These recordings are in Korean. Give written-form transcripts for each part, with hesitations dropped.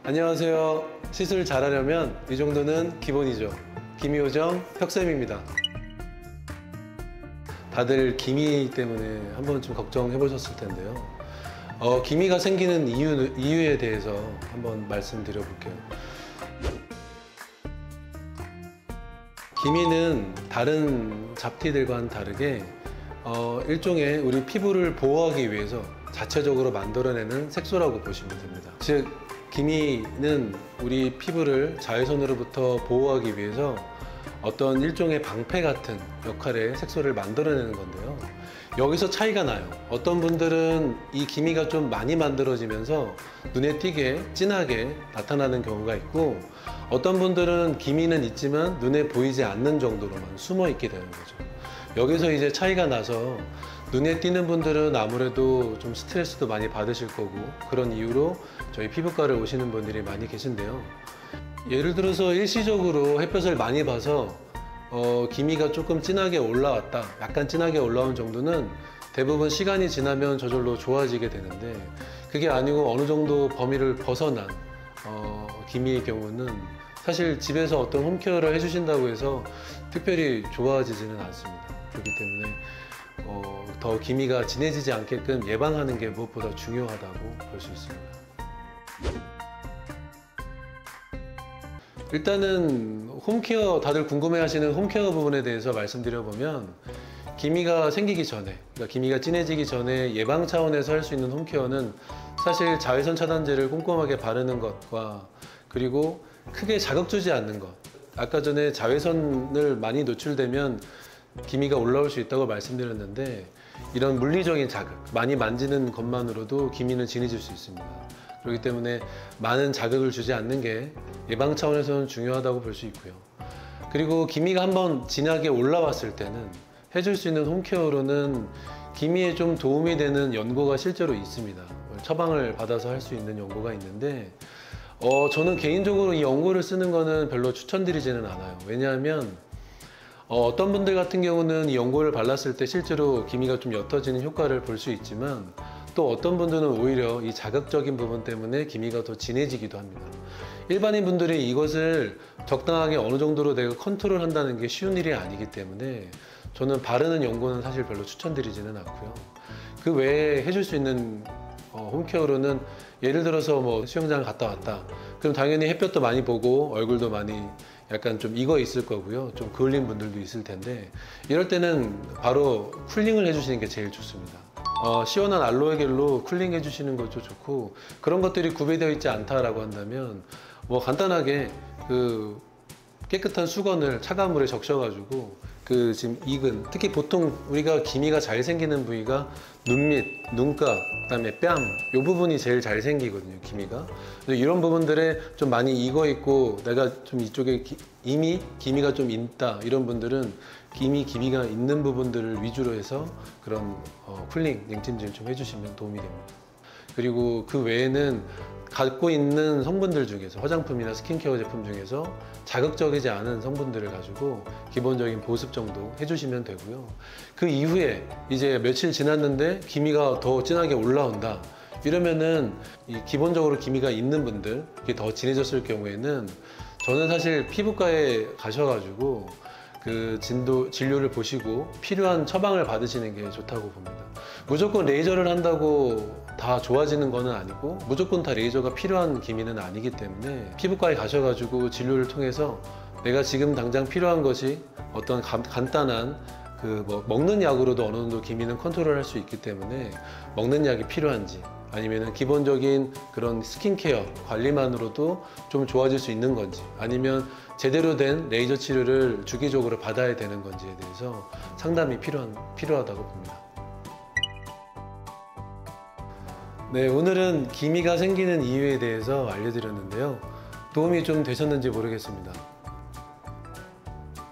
안녕하세요. 시술 잘하려면 이 정도는 기본이죠. 김희호정 혁쌤입니다. 다들 기미 때문에 한번 좀 걱정해 보셨을 텐데요. 기미가 생기는 이유에 대해서 한번 말씀드려 볼게요. 기미는 다른 잡티들과는 다르게 일종의 우리 피부를 보호하기 위해서 자체적으로 만들어내는 색소라고 보시면 됩니다. 즉, 기미는 우리 피부를 자외선으로부터 보호하기 위해서 어떤 일종의 방패 같은 역할의 색소를 만들어내는 건데요. 여기서 차이가 나요. 어떤 분들은 이 기미가 좀 많이 만들어지면서 눈에 띄게 진하게 나타나는 경우가 있고, 어떤 분들은 기미는 있지만 눈에 보이지 않는 정도로만 숨어 있게 되는 거죠. 여기서 이제 차이가 나서 눈에 띄는 분들은 아무래도 좀 스트레스도 많이 받으실 거고, 그런 이유로 저희 피부과를 오시는 분들이 많이 계신데요. 예를 들어서 일시적으로 햇볕을 많이 봐서 기미가 조금 진하게 올라왔다, 약간 진하게 올라온 정도는 대부분 시간이 지나면 저절로 좋아지게 되는데, 그게 아니고 어느 정도 범위를 벗어난 기미의 경우는 사실 집에서 어떤 홈케어를 해주신다고 해서 특별히 좋아지지는 않습니다. 그렇기 때문에 더 기미가 진해지지 않게끔 예방하는 게 무엇보다 중요하다고 볼 수 있습니다. 일단은 홈케어, 다들 궁금해하시는 홈케어 부분에 대해서 말씀드려보면, 기미가 생기기 전에, 그러니까 기미가 진해지기 전에 예방 차원에서 할 수 있는 홈케어는 사실 자외선 차단제를 꼼꼼하게 바르는 것과, 그리고 크게 자극 주지 않는 것. 아까 전에 자외선을 많이 노출되면 기미가 올라올 수 있다고 말씀드렸는데, 이런 물리적인 자극, 많이 만지는 것만으로도 기미는 진해질 수 있습니다. 그렇기 때문에 많은 자극을 주지 않는 게 예방 차원에서는 중요하다고 볼 수 있고요. 그리고 기미가 한번 진하게 올라왔을 때는 해줄 수 있는 홈케어로는 기미에 좀 도움이 되는 연고가 실제로 있습니다. 처방을 받아서 할 수 있는 연고가 있는데, 저는 개인적으로 이 연고를 쓰는 거는 별로 추천드리지는 않아요. 왜냐하면 어떤 분들 같은 경우는 이 연고를 발랐을 때 실제로 기미가 좀 옅어지는 효과를 볼 수 있지만, 또 어떤 분들은 오히려 이 자극적인 부분 때문에 기미가 더 진해지기도 합니다. 일반인 분들이 이것을 적당하게 어느 정도로 내가 컨트롤 한다는 게 쉬운 일이 아니기 때문에 저는 바르는 연고는 사실 별로 추천드리지는 않고요. 그 외에 해줄 수 있는 홈케어로는, 예를 들어서 뭐 수영장 갔다 왔다, 그럼 당연히 햇볕도 많이 보고 얼굴도 많이 약간 좀 익어 있을 거고요. 좀 그을린 분들도 있을 텐데, 이럴 때는 바로 쿨링을 해주시는 게 제일 좋습니다. 시원한 알로에 겔로 쿨링 해주시는 것도 좋고, 그런 것들이 구비되어 있지 않다라고 한다면 뭐 간단하게 그 깨끗한 수건을 차가운 물에 적셔가지고 그 지금 익은, 특히 보통 우리가 기미가 잘 생기는 부위가 눈 밑, 눈가, 그다음에 뺨, 이 부분이 제일 잘 생기거든요, 기미가. 이런 부분들에 좀 많이 익어 있고 내가 좀 이쪽에 이미 기미가 좀 있다, 이런 분들은 기미가 있는 부분들을 위주로 해서 그런 쿨링, 냉찜질 좀 해주시면 도움이 됩니다. 그리고 그 외에는 갖고 있는 성분들 중에서, 화장품이나 스킨케어 제품 중에서 자극적이지 않은 성분들을 가지고 기본적인 보습 정도 해주시면 되고요. 그 이후에 이제 며칠 지났는데 기미가 더 진하게 올라온다, 이러면은 기본적으로 기미가 있는 분들, 이게 더 진해졌을 경우에는 저는 사실 피부과에 가셔가지고 그 진료를 보시고 필요한 처방을 받으시는 게 좋다고 봅니다. 무조건 레이저를 한다고 다 좋아지는 거는 아니고, 무조건 다 레이저가 필요한 기미는 아니기 때문에 피부과에 가셔가지고 진료를 통해서 내가 지금 당장 필요한 것이 어떤 간단한 먹는 약으로도 어느 정도 기미는 컨트롤 할 수 있기 때문에, 먹는 약이 필요한지, 아니면 기본적인 그런 스킨케어 관리만으로도 좀 좋아질 수 있는 건지, 아니면 제대로 된 레이저 치료를 주기적으로 받아야 되는 건지에 대해서 상담이 필요하다고 봅니다. 네, 오늘은 기미가 생기는 이유에 대해서 알려드렸는데요. 도움이 좀 되셨는지 모르겠습니다.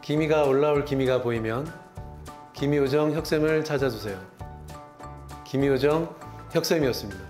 기미가 올라올 기미가 보이면 김희호정 혁쌤을 찾아주세요. 김희호정 혁쌤이었습니다.